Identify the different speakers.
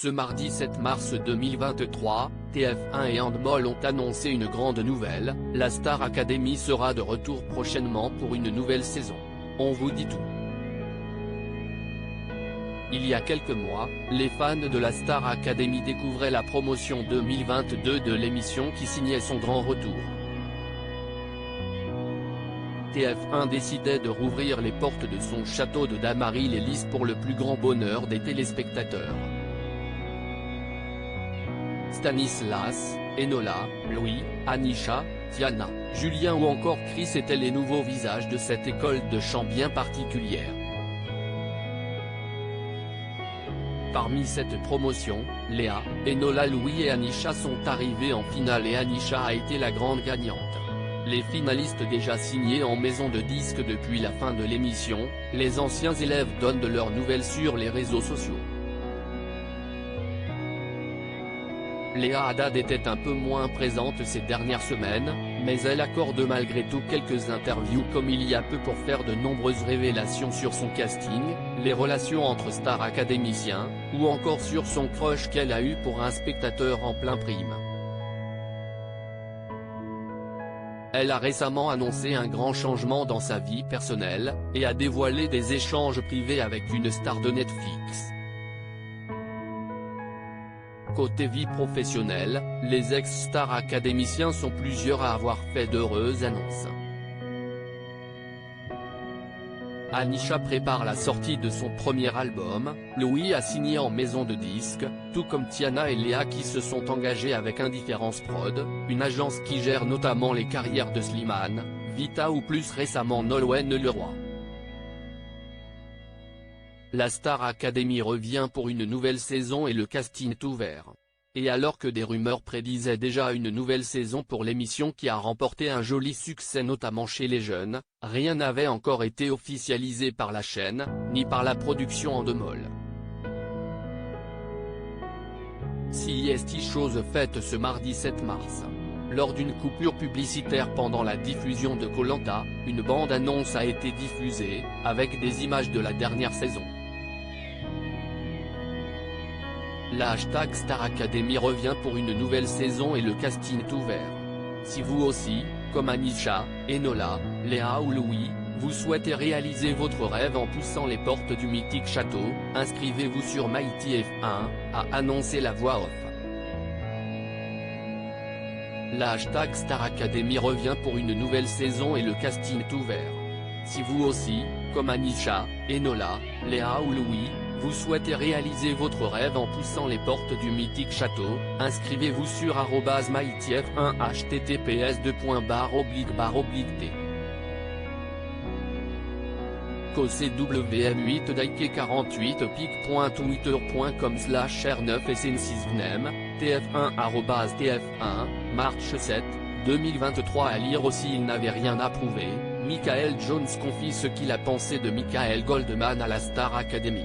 Speaker 1: Ce mardi 7 mars 2023, TF1 et Handball ont annoncé une grande nouvelle, la Star Academy sera de retour prochainement pour une nouvelle saison. On vous dit tout. Il y a quelques mois, les fans de la Star Academy découvraient la promotion 2022 de l'émission qui signait son grand retour. TF1 décidait de rouvrir les portes de son château de Damary-les-Lys pour le plus grand bonheur des téléspectateurs. Stanislas, Enola, Louis, Anisha, Tiana, Julien ou encore Chris étaient les nouveaux visages de cette école de chant bien particulière. Parmi cette promotion, Léa, Enola, Louis et Anisha sont arrivés en finale et Anisha a été la grande gagnante. Les finalistes déjà signés en maison de disques depuis la fin de l'émission, les anciens élèves donnent de leurs nouvelles sur les réseaux sociaux. Léa Haddad était un peu moins présente ces dernières semaines, mais elle accorde malgré tout quelques interviews comme il y a peu pour faire de nombreuses révélations sur son casting, les relations entre stars académiciens, ou encore sur son crush qu'elle a eu pour un spectateur en plein prime. Elle a récemment annoncé un grand changement dans sa vie personnelle, et a dévoilé des échanges privés avec une star de Netflix. Côté vie professionnelle, les ex-stars académiciens sont plusieurs à avoir fait d'heureuses annonces. Anisha prépare la sortie de son premier album, Louis a signé en maison de disques, tout comme Tiana et Léa qui se sont engagés avec Indifference Prod, une agence qui gère notamment les carrières de Slimane, Vita ou plus récemment Nolwenn Leroy. La Star Academy revient pour une nouvelle saison et le casting est ouvert. Et alors que des rumeurs prédisaient déjà une nouvelle saison pour l'émission qui a remporté un joli succès notamment chez les jeunes, rien n'avait encore été officialisé par la chaîne, ni par la production Endemol. Si est chose faite ce mardi 7 mars. Lors d'une coupure publicitaire pendant la diffusion de Koh-Lanta, une bande-annonce a été diffusée, avec des images de la dernière saison. La hashtag Star Academy revient pour une nouvelle saison et le casting est ouvert. Si vous aussi, comme Anisha, Enola, Léa ou Louis, vous souhaitez réaliser votre rêve en poussant les portes du mythique château, inscrivez-vous sur MyTF1, a annoncé la voix off. La hashtag Star Academy revient pour une nouvelle saison et le casting est ouvert. Si vous aussi, comme Anisha, Enola, Léa ou Louis, vous souhaitez réaliser votre rêve en poussant les portes du mythique château, inscrivez-vous sur @mytf1 https://t. COCWM8 Daike48 pic.twitter.com/r9sn6vnem, tf1 March 7, 2023. À lire aussi. Il n'avait rien à prouver, Michael Jones confie ce qu'il a pensé de Michael Goldman à la Star Academy.